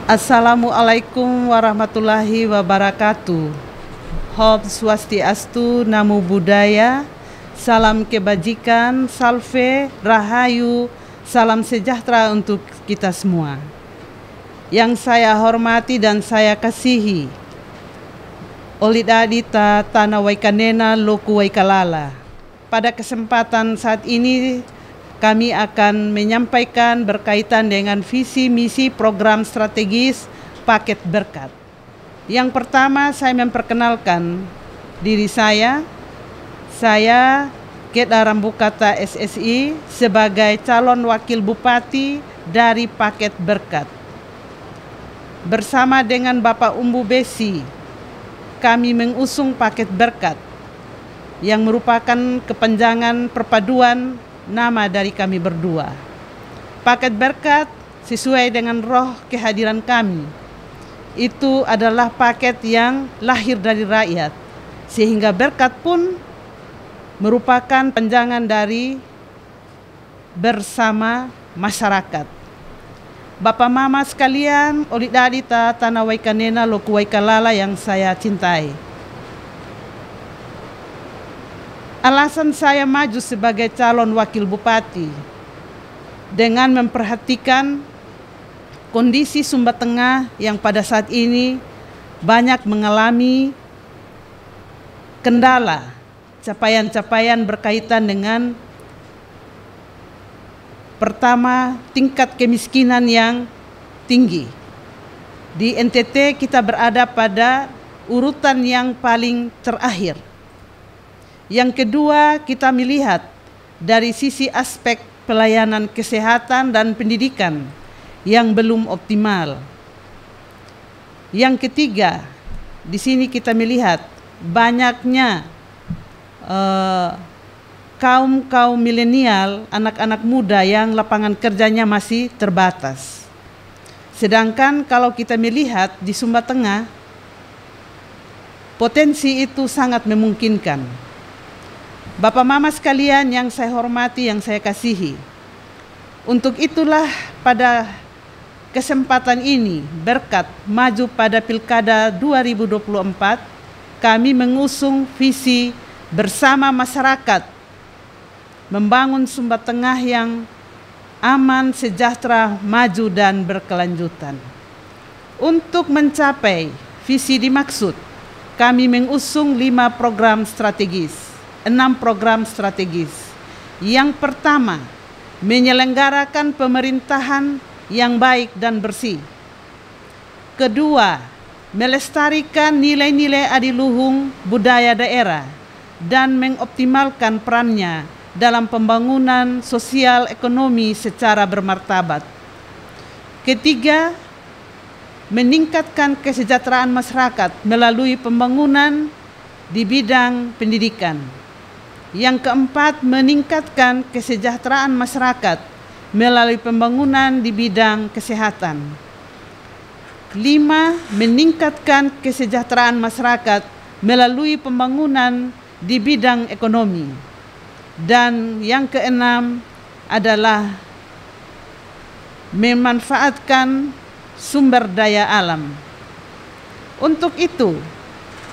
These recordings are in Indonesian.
Assalamualaikum warahmatullahi wabarakatuh. Om Swastiastu, Namo Buddhaya, salam kebajikan, salve, rahayu, salam sejahtera untuk kita semua. Yang saya hormati dan saya kasihi, Olida Adita Tanah Waikanena Loku Waikalala. Pada kesempatan saat ini kami akan menyampaikan berkaitan dengan visi misi program strategis paket berkat. Yang pertama, saya memperkenalkan diri saya Keta Rambukata SSI sebagai calon wakil bupati dari paket berkat. Bersama dengan Bapak Umbu Besi, kami mengusung paket berkat yang merupakan kepanjangan perpaduan nama dari kami berdua. Paket berkat sesuai dengan roh kehadiran kami. Itu adalah paket yang lahir dari rakyat, sehingga berkat pun merupakan panjangan dari bersama masyarakat. Bapak Mama sekalian, Olida Adita Tanah Waikanena Loku Waikalala yang saya cintai. Alasan saya maju sebagai calon wakil bupati dengan memperhatikan kondisi Sumba Tengah yang pada saat ini banyak mengalami kendala, capaian-capaian berkaitan dengan pertama, tingkat kemiskinan yang tinggi. Di NTT kita berada pada urutan yang paling terakhir. Yang kedua, kita melihat dari sisi aspek pelayanan kesehatan dan pendidikan yang belum optimal. Yang ketiga, di sini kita melihat banyaknya kaum milenial, anak-anak muda yang lapangan kerjanya masih terbatas. Sedangkan kalau kita melihat di Sumba Tengah, potensi itu sangat memungkinkan. Bapak Mama sekalian yang saya hormati, yang saya kasihi, untuk itulah pada kesempatan ini berkat maju pada Pilkada 2024, kami mengusung visi bersama masyarakat membangun Sumba Tengah yang aman, sejahtera, maju dan berkelanjutan. Untuk mencapai visi dimaksud, kami mengusung 5 program strategis. 6 program strategis. Yang pertama, menyelenggarakan pemerintahan yang baik dan bersih. Kedua, melestarikan nilai-nilai adiluhung budaya daerah dan mengoptimalkan perannya dalam pembangunan sosial ekonomi secara bermartabat. Ketiga, meningkatkan kesejahteraan masyarakat melalui pembangunan di bidang pendidikan. Yang keempat, meningkatkan kesejahteraan masyarakat melalui pembangunan di bidang kesehatan. 5, meningkatkan kesejahteraan masyarakat melalui pembangunan di bidang ekonomi. Dan yang keenam adalah memanfaatkan sumber daya alam. Untuk itu,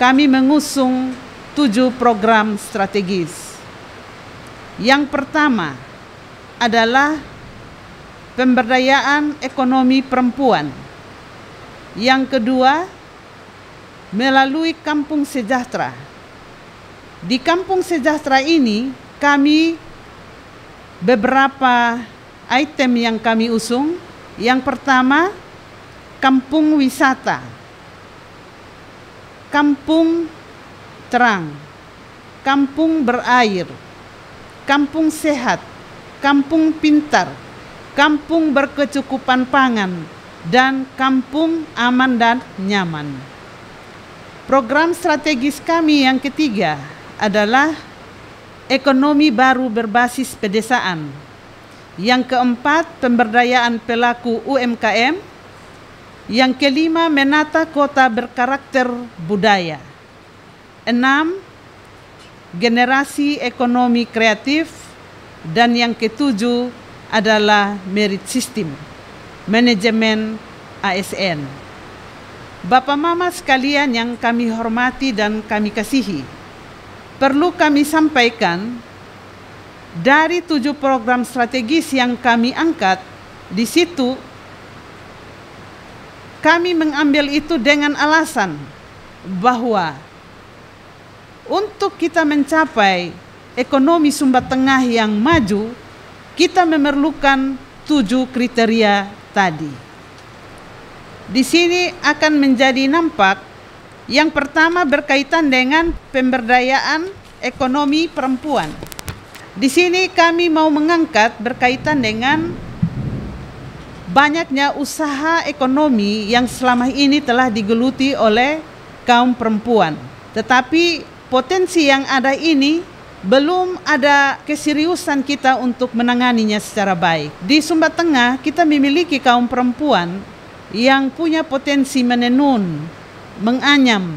kami mengusung 7 program strategis. Yang pertama adalah pemberdayaan ekonomi perempuan. Yang kedua, melalui kampung sejahtera. Di kampung sejahtera ini kami beberapa item yang kami usung. Yang pertama, kampung wisata, kampung terang, kampung berair, kampung sehat, kampung pintar, kampung berkecukupan pangan, dan kampung aman dan nyaman. Program strategis kami yang ketiga adalah ekonomi baru berbasis pedesaan. Yang keempat, pemberdayaan pelaku UMKM. Yang kelima, menata kota berkarakter budaya. 6, generasi ekonomi kreatif. Dan yang ketujuh adalah merit system, manajemen ASN. Bapak Mama sekalian yang kami hormati dan kami kasihi, perlu kami sampaikan, dari 7 program strategis yang kami angkat, di situ kami mengambil itu dengan alasan bahwa untuk kita mencapai ekonomi Sumba Tengah yang maju, kita memerlukan 7 kriteria tadi. Di sini akan menjadi nampak yang pertama berkaitan dengan pemberdayaan ekonomi perempuan. Di sini kami mau mengangkat berkaitan dengan banyaknya usaha ekonomi yang selama ini telah digeluti oleh kaum perempuan. Tetapi potensi yang ada ini belum ada keseriusan kita untuk menanganinya secara baik. Di Sumba Tengah kita memiliki kaum perempuan yang punya potensi menenun, menganyam,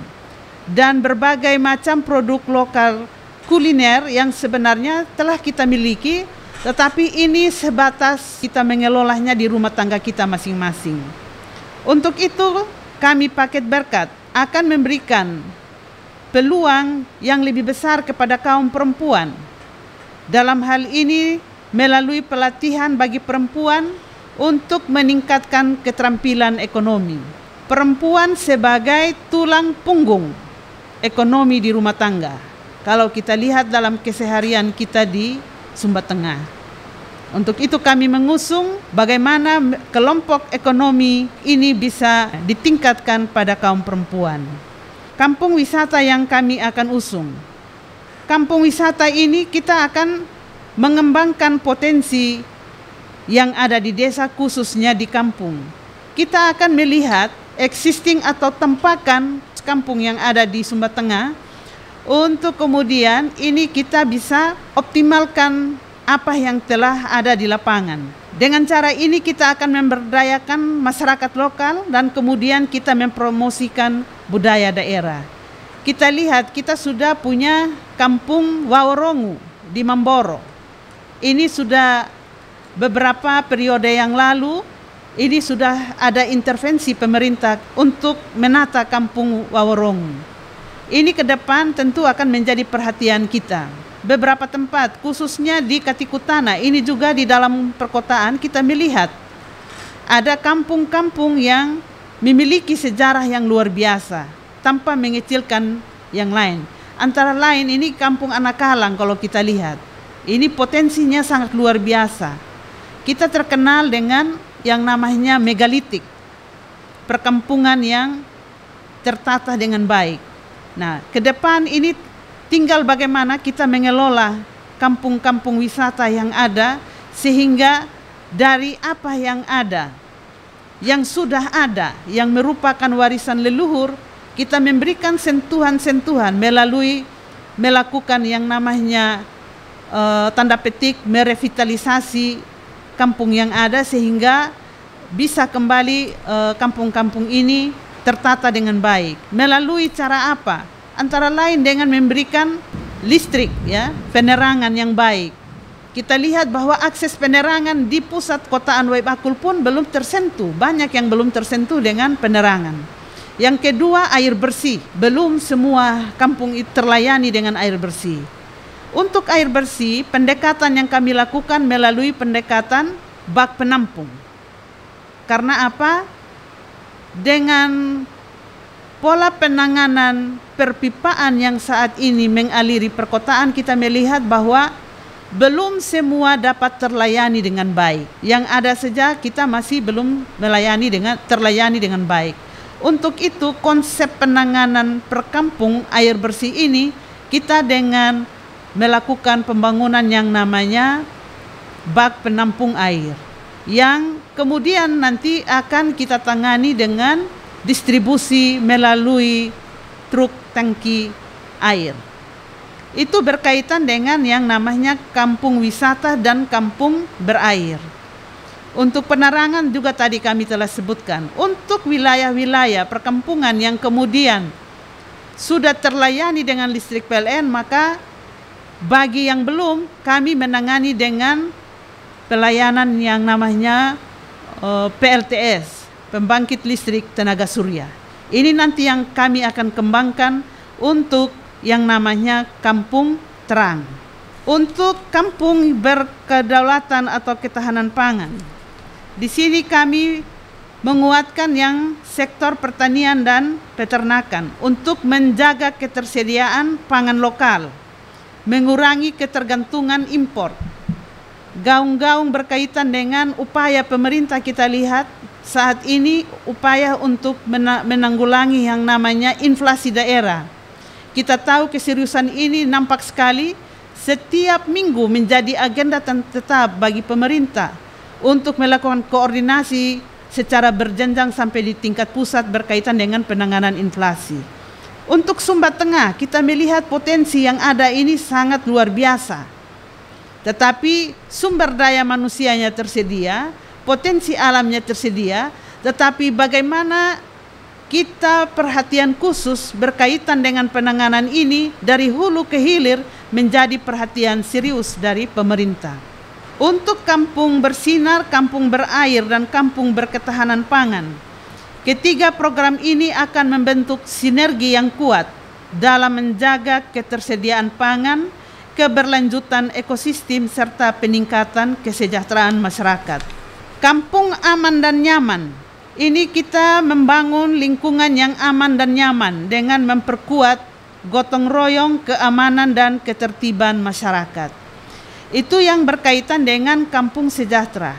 dan berbagai macam produk lokal kuliner yang sebenarnya telah kita miliki, tetapi ini sebatas kita mengelolanya di rumah tangga kita masing-masing. Untuk itu, kami Paket Berkat akan memberikan peluang yang lebih besar kepada kaum perempuan. Dalam hal ini, melalui pelatihan bagi perempuan untuk meningkatkan keterampilan ekonomi. Perempuan sebagai tulang punggung ekonomi di rumah tangga. Kalau kita lihat dalam keseharian kita di Sumba Tengah. Untuk itu kami mengusung bagaimana kelompok ekonomi ini bisa ditingkatkan pada kaum perempuan. Kampung wisata yang kami akan usung. Kampung wisata ini kita akan mengembangkan potensi yang ada di desa, khususnya di kampung. Kita akan melihat existing atau tempakan kampung yang ada di Sumba Tengah, untuk kemudian ini kita bisa optimalkan apa yang telah ada di lapangan. Dengan cara ini kita akan memberdayakan masyarakat lokal dan kemudian kita mempromosikan budaya daerah. Kita lihat kita sudah punya kampung Waworongu di Mamboro. Ini sudah beberapa periode yang lalu, ini sudah ada intervensi pemerintah untuk menata kampung Waworongu. Ini ke depan tentu akan menjadi perhatian kita. Beberapa tempat, khususnya di Katikutana, ini juga di dalam perkotaan kita melihat ada kampung-kampung yang memiliki sejarah yang luar biasa, tanpa mengecilkan yang lain. Antara lain ini kampung Anakalang kalau kita lihat. Ini potensinya sangat luar biasa. Kita terkenal dengan yang namanya megalitik, perkampungan yang tertata dengan baik. Nah, ke depan ini tinggal bagaimana kita mengelola kampung-kampung wisata yang ada, sehingga dari apa yang ada, yang sudah ada, yang merupakan warisan leluhur, kita memberikan sentuhan-sentuhan melalui melakukan yang namanya tanda petik merevitalisasi kampung yang ada, sehingga bisa kembali kampung-kampung ini tertata dengan baik. Melalui cara apa? Antara lain dengan memberikan listrik, ya, penerangan yang baik. Kita lihat bahwa akses penerangan di pusat kota Anwai Bakul pun belum tersentuh. Banyak yang belum tersentuh dengan penerangan. Yang kedua, air bersih. Belum semua kampung itu terlayani dengan air bersih. Untuk air bersih, pendekatan yang kami lakukan melalui pendekatan bak penampung. Karena apa? Dengan pola penanganan perpipaan yang saat ini mengaliri perkotaan, kita melihat bahwa belum semua dapat terlayani dengan baik. Yang ada saja kita masih belum terlayani dengan baik. Untuk itu, konsep penanganan perkampung air bersih ini, kita dengan melakukan pembangunan yang namanya bak penampung air, yang kemudian nanti akan kita tangani dengan distribusi melalui truk tangki air. Itu berkaitan dengan yang namanya kampung wisata dan kampung berair. Untuk penerangan juga tadi kami telah sebutkan. Untuk wilayah-wilayah perkampungan yang kemudian sudah terlayani dengan listrik PLN, maka bagi yang belum, kami menangani dengan pelayanan yang namanya PLTS, pembangkit listrik tenaga surya. Ini nanti yang kami akan kembangkan untuk yang namanya kampung terang. Untuk kampung berkedaulatan atau ketahanan pangan, di sini kami menguatkan yang sektor pertanian dan peternakan untuk menjaga ketersediaan pangan lokal, mengurangi ketergantungan impor. Gaung-gaung berkaitan dengan upaya pemerintah kita lihat saat ini, upaya untuk menanggulangi yang namanya inflasi daerah. Kita tahu keseriusan ini nampak sekali setiap minggu menjadi agenda tetap bagi pemerintah untuk melakukan koordinasi secara berjenjang sampai di tingkat pusat berkaitan dengan penanganan inflasi. Untuk Sumba Tengah, kita melihat potensi yang ada ini sangat luar biasa. Tetapi sumber daya manusianya tersedia, potensi alamnya tersedia, tetapi bagaimana kita perhatian khusus berkaitan dengan penanganan ini dari hulu ke hilir menjadi perhatian serius dari pemerintah. Untuk kampung bersinar, kampung berair, dan kampung berketahanan pangan, ketiga program ini akan membentuk sinergi yang kuat dalam menjaga ketersediaan pangan, keberlanjutan ekosistem, serta peningkatan kesejahteraan masyarakat. Kampung aman dan nyaman, ini kita membangun lingkungan yang aman dan nyaman dengan memperkuat gotong royong, keamanan, dan ketertiban masyarakat. Itu yang berkaitan dengan kampung sejahtera.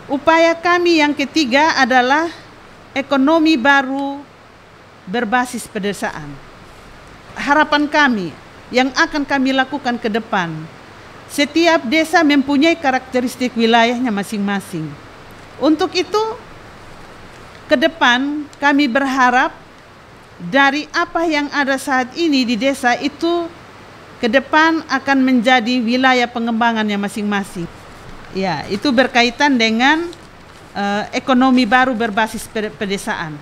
Upaya kami yang ketiga adalah ekonomi baru berbasis pedesaan. Harapan kami yang akan kami lakukan ke depan, setiap desa mempunyai karakteristik wilayahnya masing-masing. Untuk itu, ke depan kami berharap dari apa yang ada saat ini di desa itu ke depan akan menjadi wilayah pengembangannya masing-masing. Ya, itu berkaitan dengan ekonomi baru berbasis pedesaan.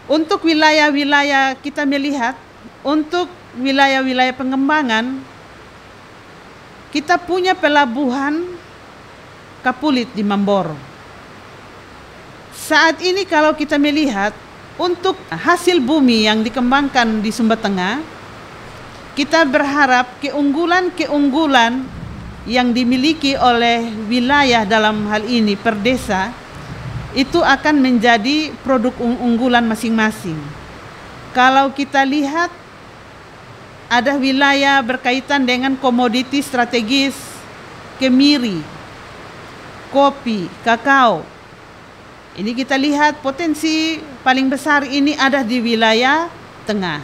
Untuk wilayah-wilayah kita melihat, untuk wilayah-wilayah pengembangan, kita punya pelabuhan Kapulit di Mamboro. Saat ini kalau kita melihat, untuk hasil bumi yang dikembangkan di Sumba Tengah, kita berharap keunggulan-keunggulan yang dimiliki oleh wilayah dalam hal ini per desa, itu akan menjadi produk unggulan masing-masing. Kalau kita lihat, ada wilayah berkaitan dengan komoditi strategis, kemiri, kopi, kakao. Ini kita lihat potensi paling besar ini ada di wilayah tengah.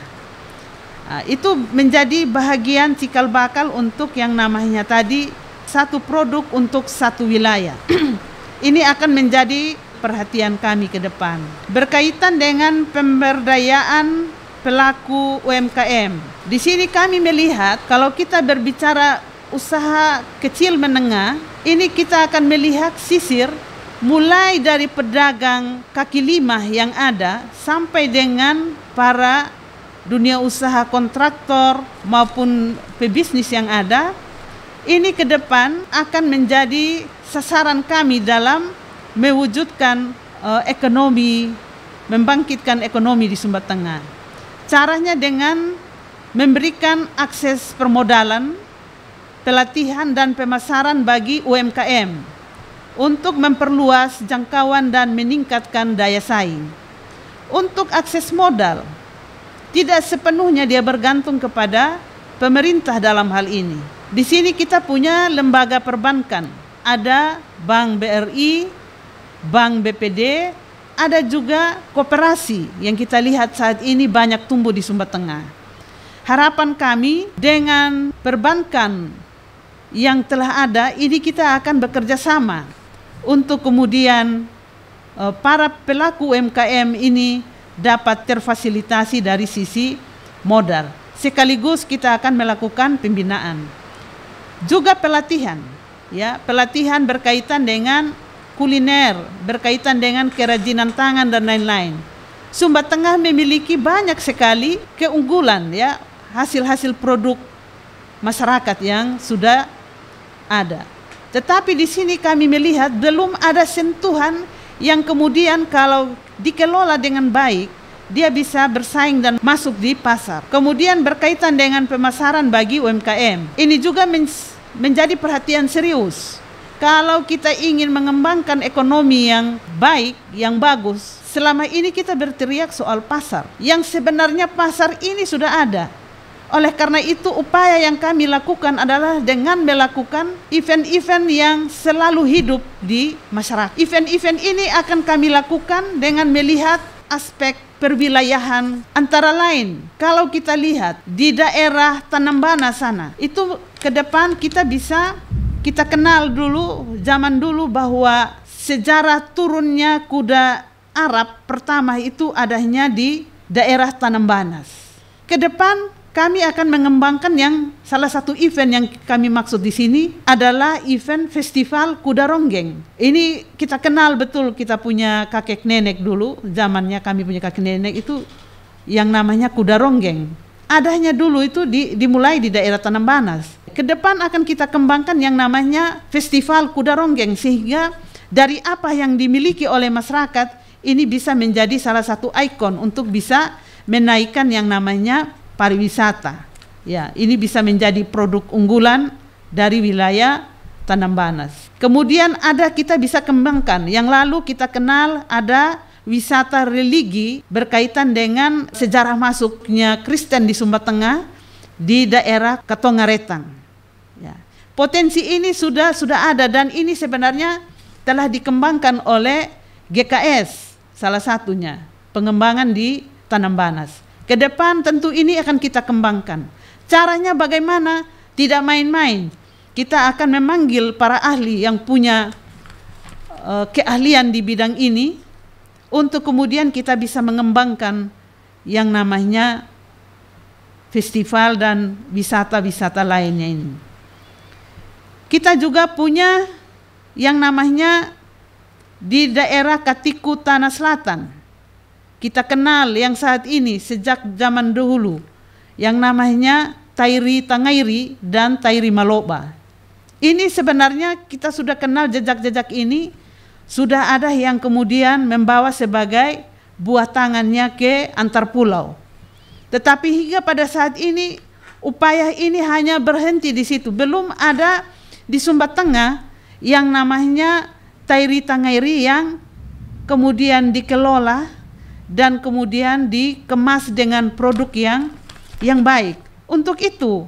Itu menjadi bahagian cikal bakal untuk yang namanya tadi satu produk untuk satu wilayah. Ini akan menjadi perhatian kami ke depan. Berkaitan dengan pemberdayaan pelaku UMKM. Di sini kami melihat kalau kita berbicara usaha kecil menengah, ini kita akan melihat sisir mulai dari pedagang kaki lima yang ada sampai dengan para dunia usaha kontraktor maupun pebisnis yang ada. Ini ke depan akan menjadi sasaran kami dalam mewujudkan ekonomi, membangkitkan ekonomi di Sumba Tengah. Caranya dengan memberikan akses permodalan, pelatihan dan pemasaran bagi UMKM untuk memperluas jangkauan dan meningkatkan daya saing. Untuk akses modal, tidak sepenuhnya dia bergantung kepada pemerintah dalam hal ini. Di sini kita punya lembaga perbankan, ada Bank BRI, Bank BPD, ada juga koperasi yang kita lihat saat ini banyak tumbuh di Sumba Tengah. Harapan kami dengan perbankan yang telah ada, ini kita akan bekerja sama untuk kemudian para pelaku UMKM ini dapat terfasilitasi dari sisi modal. Sekaligus kita akan melakukan pembinaan. Juga pelatihan, ya, pelatihan berkaitan dengan kuliner, berkaitan dengan kerajinan tangan dan lain-lain. Sumba Tengah memiliki banyak sekali keunggulan, ya, hasil-hasil produk masyarakat yang sudah ada. Tetapi di sini kami melihat belum ada sentuhan yang kemudian kalau dikelola dengan baik, dia bisa bersaing dan masuk di pasar. Kemudian berkaitan dengan pemasaran bagi UMKM. Ini juga menjadi perhatian serius. Kalau kita ingin mengembangkan ekonomi yang baik, yang bagus, selama ini kita berteriak soal pasar, yang sebenarnya pasar ini sudah ada. Oleh karena itu, upaya yang kami lakukan adalah dengan melakukan event-event yang selalu hidup di masyarakat. Event-event ini akan kami lakukan dengan melihat aspek perwilayahan, antara lain kalau kita lihat di daerah Tanambana sana, itu ke depan kita kenal dulu, zaman dulu, bahwa sejarah turunnya kuda Arab pertama itu adanya di daerah Tanambanas. Ke depan kami akan mengembangkan yang salah satu event yang kami maksud di sini adalah event festival kuda ronggeng. Ini kita kenal betul, kita punya kakek nenek dulu, zamannya kami punya kakek nenek itu yang namanya kuda ronggeng. Adanya dulu itu dimulai di daerah Tanambanas. Ke depan akan kita kembangkan yang namanya festival kuda ronggeng, sehingga dari apa yang dimiliki oleh masyarakat ini bisa menjadi salah satu ikon untuk bisa menaikkan yang namanya pariwisata. Ya, ini bisa menjadi produk unggulan dari wilayah Tanambanas. Kemudian kita bisa kembangkan, yang lalu kita kenal ada wisata religi berkaitan dengan sejarah masuknya Kristen di Sumba Tengah di daerah Katongaretang. Ya. Potensi ini sudah ada, dan ini sebenarnya telah dikembangkan oleh GKS, salah satunya pengembangan di Tanambanas. Ke depan tentu ini akan kita kembangkan. Caranya bagaimana? Tidak main-main. Kita akan memanggil para ahli yang punya keahlian di bidang ini untuk kemudian kita bisa mengembangkan yang namanya festival dan wisata-wisata lainnya ini. Kita juga punya yang namanya di daerah Katiku Tanah Selatan. Kita kenal yang saat ini sejak zaman dahulu yang namanya Tairi Tangairi dan Tairi Maloba. Ini sebenarnya kita sudah kenal jejak-jejak ini, sudah ada yang kemudian membawa sebagai buah tangannya ke antar pulau. Tetapi hingga pada saat ini upaya ini hanya berhenti di situ. Belum ada di Sumba Tengah yang namanya Tairi Tangairi yang kemudian dikelola dan kemudian dikemas dengan produk yang baik. Untuk itu,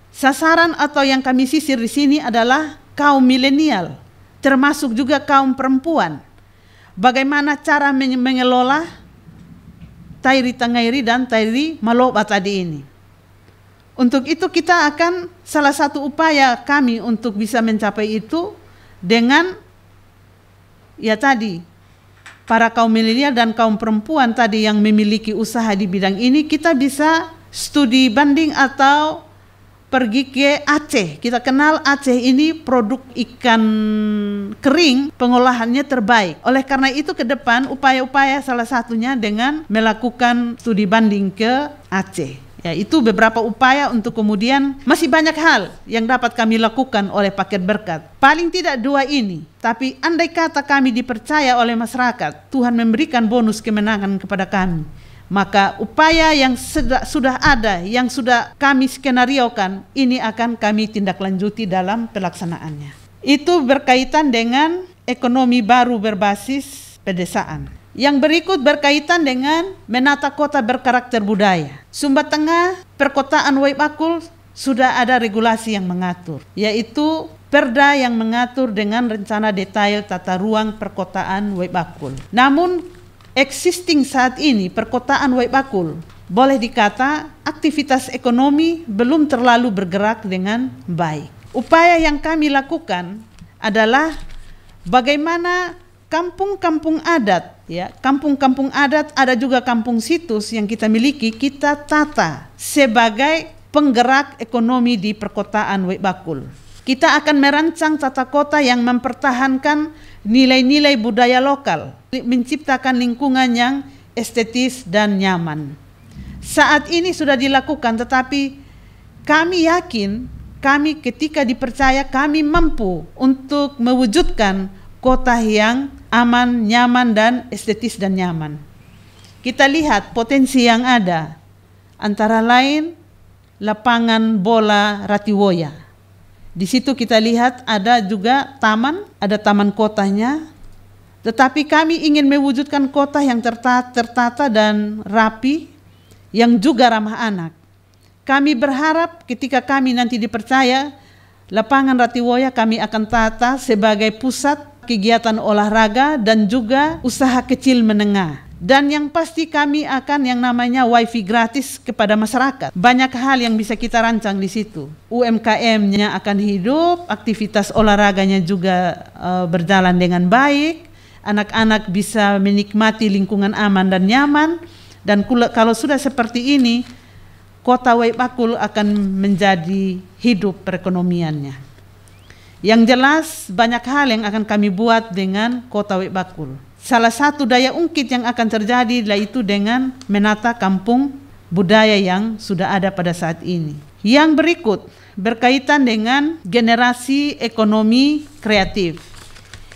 sasaran atau yang kami sisir di sini adalah kaum milenial, termasuk juga kaum perempuan. Bagaimana cara mengelola Tairi Tangairi dan Tairi Maloba tadi ini. Untuk itu kita akan, salah satu upaya kami untuk bisa mencapai itu dengan para kaum milenial dan kaum perempuan tadi yang memiliki usaha di bidang ini, kita bisa studi banding atau pergi ke Aceh. Kita kenal Aceh ini produk ikan kering pengolahannya terbaik. Oleh karena itu ke depan upaya-upaya salah satunya dengan melakukan studi banding ke Aceh. Ya, itu beberapa upaya untuk kemudian masih banyak hal yang dapat kami lakukan oleh Paket Berkat. Paling tidak 2 ini, tapi andai kata kami dipercaya oleh masyarakat, Tuhan memberikan bonus kemenangan kepada kami, maka upaya yang sudah ada, yang sudah kami skenariokan, ini akan kami tindak lanjuti dalam pelaksanaannya. Itu berkaitan dengan ekonomi baru berbasis pedesaan. Yang berikut berkaitan dengan menata kota berkarakter budaya. Sumba Tengah, perkotaan Waibakul sudah ada regulasi yang mengatur, yaitu Perda yang mengatur dengan rencana detail tata ruang perkotaan Waibakul. Namun existing saat ini perkotaan Waibakul boleh dikata aktivitas ekonomi belum terlalu bergerak dengan baik. Upaya yang kami lakukan adalah bagaimana kampung-kampung adat, ya, kampung-kampung adat, ada juga kampung situs yang kita miliki, kita tata sebagai penggerak ekonomi di perkotaan Waibakul. Kita akan merancang tata kota yang mempertahankan nilai-nilai budaya lokal, menciptakan lingkungan yang estetis dan nyaman. Saat ini sudah dilakukan, tetapi kami yakin, kami ketika dipercaya, kami mampu untuk mewujudkan kota yang aman, nyaman, dan estetis dan nyaman. Kita lihat potensi yang ada, antara lain lapangan bola Ratiwoya. Di situ kita lihat ada juga taman, ada taman kotanya. Tetapi kami ingin mewujudkan kota yang tertata dan rapi, yang juga ramah anak. Kami berharap ketika kami nanti dipercaya, lapangan Ratiwoya kami akan tata sebagai pusat kegiatan olahraga dan juga usaha kecil menengah. Dan yang pasti kami akan yang namanya wifi gratis kepada masyarakat. Banyak hal yang bisa kita rancang di situ. UMKM-nya akan hidup, aktivitas olahraganya juga berjalan dengan baik. Anak-anak bisa menikmati lingkungan aman dan nyaman. Dan kalau sudah seperti ini, kota Waibakul akan menjadi hidup perekonomiannya. Yang jelas banyak hal yang akan kami buat dengan kota Waibakul. Salah satu daya ungkit yang akan terjadi yaitu dengan menata kampung budaya yang sudah ada pada saat ini. Yang berikut berkaitan dengan generasi ekonomi kreatif.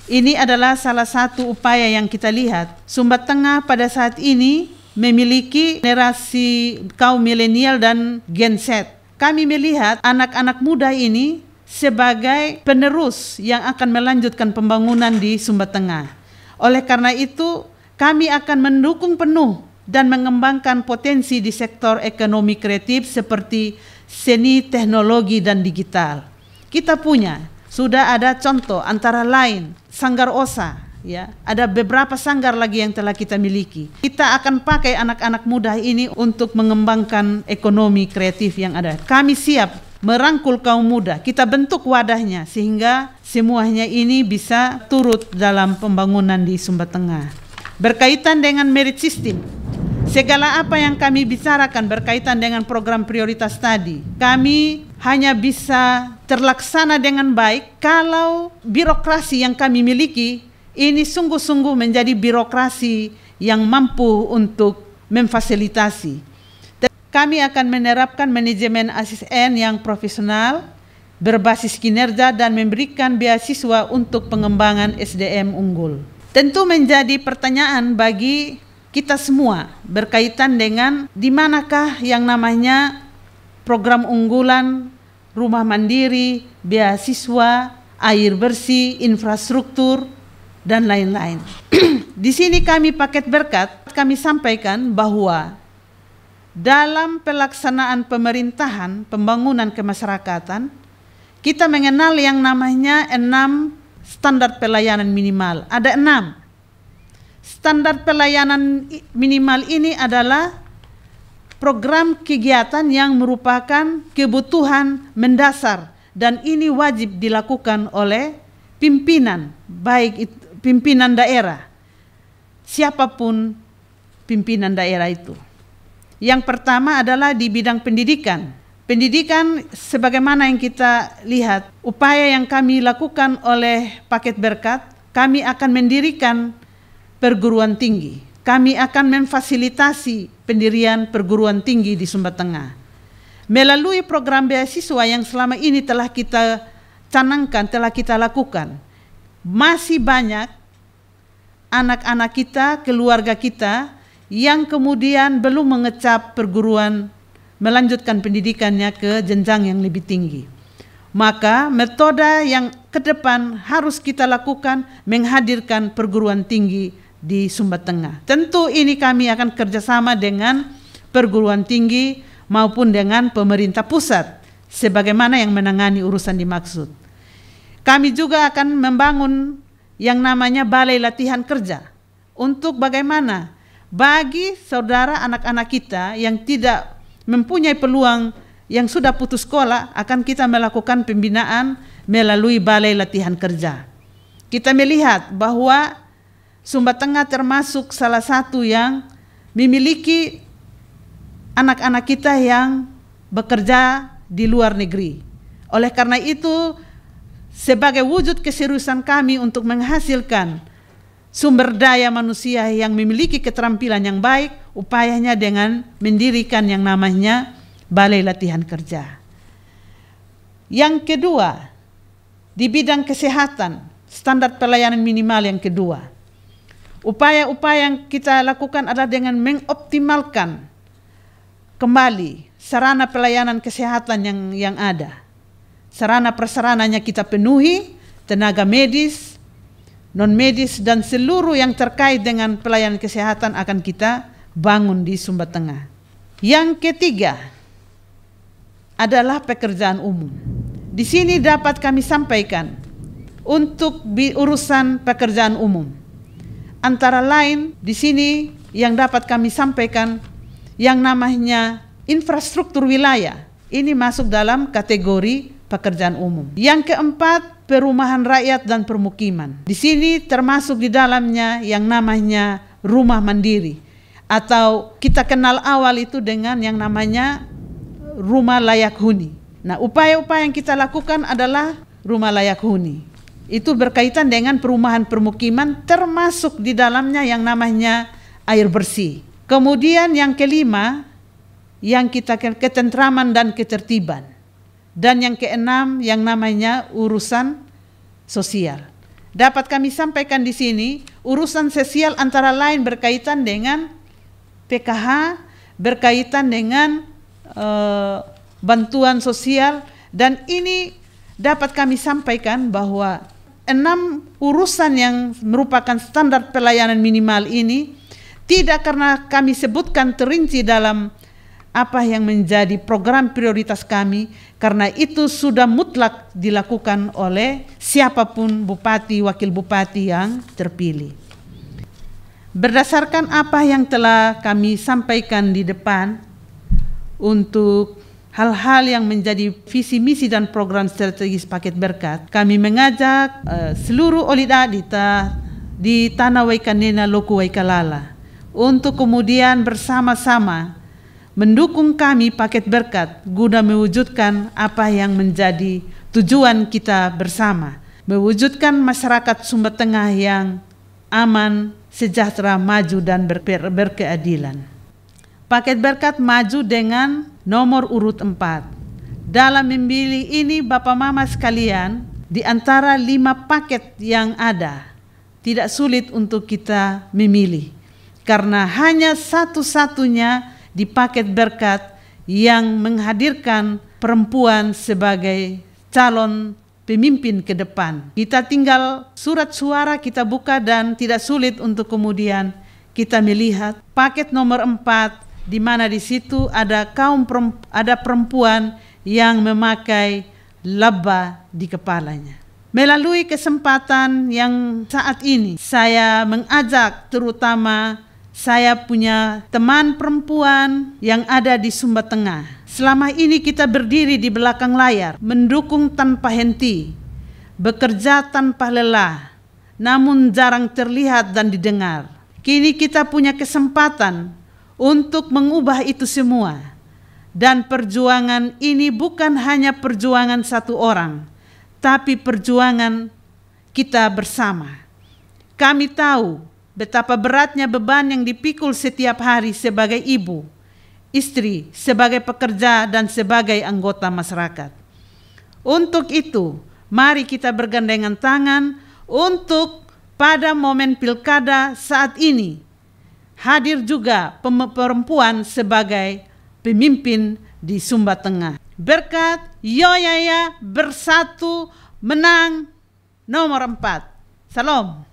Ini adalah salah satu upaya yang kita lihat. Sumba Tengah pada saat ini memiliki generasi kaum milenial dan Gen Z. Kami melihat anak-anak muda ini sebagai penerus yang akan melanjutkan pembangunan di Sumba Tengah. Oleh karena itu, kami akan mendukung penuh dan mengembangkan potensi di sektor ekonomi kreatif seperti seni, teknologi, dan digital. Kita sudah ada contoh antara lain Sanggar Osa, ya, ada beberapa sanggar lagi yang telah kita miliki. Kita akan pakai anak-anak muda ini untuk mengembangkan ekonomi kreatif yang ada. Kami siap merangkul kaum muda, kita bentuk wadahnya sehingga semuanya ini bisa turut dalam pembangunan di Sumba Tengah. Berkaitan dengan merit system, segala apa yang kami bicarakan berkaitan dengan program prioritas tadi, kami hanya bisa terlaksana dengan baik kalau birokrasi yang kami miliki ini sungguh-sungguh menjadi birokrasi yang mampu untuk memfasilitasi. Kami akan menerapkan manajemen ASN yang profesional, berbasis kinerja, dan memberikan beasiswa untuk pengembangan SDM unggul. Tentu menjadi pertanyaan bagi kita semua berkaitan dengan di manakah yang namanya program unggulan, rumah mandiri, beasiswa, air bersih, infrastruktur, dan lain-lain. Di sini kami paket berkat, kami sampaikan bahwa dalam pelaksanaan pemerintahan pembangunan kemasyarakatan, kita mengenal yang namanya 6 standar pelayanan minimal. Ada 6. Standar pelayanan minimal ini adalah program kegiatan yang merupakan kebutuhan mendasar dan ini wajib dilakukan oleh pimpinan, baik itu pimpinan daerah, siapapun pimpinan daerah itu. Yang pertama adalah di bidang pendidikan. Pendidikan sebagaimana yang kita lihat, upaya yang kami lakukan oleh paket berkat, kami akan mendirikan perguruan tinggi. Kami akan memfasilitasi pendirian perguruan tinggi di Sumba Tengah. Melalui program beasiswa yang selama ini telah kita canangkan, telah kita lakukan, masih banyak anak-anak kita, keluarga kita yang kemudian belum mengecap perguruan, melanjutkan pendidikannya ke jenjang yang lebih tinggi. Maka metode yang ke depan harus kita lakukan menghadirkan perguruan tinggi di Sumba Tengah. Tentu ini kami akan kerjasama dengan perguruan tinggi maupun dengan pemerintah pusat sebagaimana yang menangani urusan dimaksud. Kami juga akan membangun yang namanya balai latihan kerja untuk bagaimana bagi saudara anak-anak kita yang tidak mempunyai peluang, yang sudah putus sekolah, akan kita melakukan pembinaan melalui balai latihan kerja. Kita melihat bahwa Sumba Tengah termasuk salah satu yang memiliki anak-anak kita yang bekerja di luar negeri. Oleh karena itu, sebagai wujud keseriusan kami untuk menghasilkan sumber daya manusia yang memiliki keterampilan yang baik, upayanya dengan mendirikan yang namanya balai latihan kerja. Yang kedua, di bidang kesehatan, standar pelayanan minimal yang kedua. Upaya-upaya yang kita lakukan adalah dengan mengoptimalkan kembali sarana pelayanan kesehatan yang ada. Sarana prasarananya kita penuhi, tenaga medis, non-medis, dan seluruh yang terkait dengan pelayanan kesehatan akan kita bangun di Sumba Tengah. Yang ketiga adalah pekerjaan umum. Di sini dapat kami sampaikan untuk urusan pekerjaan umum. Antara lain di sini yang dapat kami sampaikan yang namanya infrastruktur wilayah. Ini masuk dalam kategori pekerjaan umum. Yang keempat, perumahan rakyat dan permukiman. Di sini termasuk di dalamnya yang namanya rumah mandiri, atau kita kenal awal itu dengan yang namanya rumah layak huni. Nah, upaya-upaya yang kita lakukan adalah rumah layak huni. Itu berkaitan dengan perumahan permukiman, termasuk di dalamnya yang namanya air bersih. Kemudian yang kelima, yang kita ketentraman dan ketertiban. Dan yang keenam, yang namanya urusan sosial. Dapat kami sampaikan di sini, urusan sosial antara lain berkaitan dengan PKH, berkaitan dengan bantuan sosial, dan ini dapat kami sampaikan bahwa 6 urusan yang merupakan standar pelayanan minimal ini tidak karena kami sebutkan terinci dalam apa yang menjadi program prioritas kami, karena itu sudah mutlak dilakukan oleh siapapun bupati, wakil bupati yang terpilih. Berdasarkan apa yang telah kami sampaikan di depan untuk hal-hal yang menjadi visi misi dan program strategis paket berkat, kami mengajak seluruh olida di Tanah Waikanena Loku Waikalala untuk kemudian bersama-sama mendukung kami paket berkat guna mewujudkan apa yang menjadi tujuan kita bersama, mewujudkan masyarakat Sumba Tengah yang aman, sejahtera, maju, dan berkeadilan. Paket berkat maju dengan nomor urut 4. Dalam memilih ini, Bapak Mama sekalian, di antara 5 paket yang ada, tidak sulit untuk kita memilih, karena hanya satu-satunya di paket berkat yang menghadirkan perempuan sebagai calon pemimpin ke depan. Kita tinggal surat suara kita buka dan tidak sulit untuk kemudian kita melihat paket nomor 4, di mana di situ ada ada perempuan yang memakai laba di kepalanya. Melalui kesempatan yang saat ini, saya mengajak terutama saya punya teman perempuan yang ada di Sumba Tengah. Selama ini kita berdiri di belakang layar, mendukung tanpa henti, bekerja tanpa lelah, namun jarang terlihat dan didengar. Kini kita punya kesempatan untuk mengubah itu semua. Dan perjuangan ini bukan hanya perjuangan satu orang, tapi perjuangan kita bersama. Kami tahu betapa beratnya beban yang dipikul setiap hari sebagai ibu, istri, sebagai pekerja, dan sebagai anggota masyarakat. Untuk itu, mari kita bergandengan tangan untuk pada momen pilkada saat ini, hadir juga perempuan sebagai pemimpin di Sumba Tengah. Berkat Yoyaya bersatu menang nomor 4. Salam.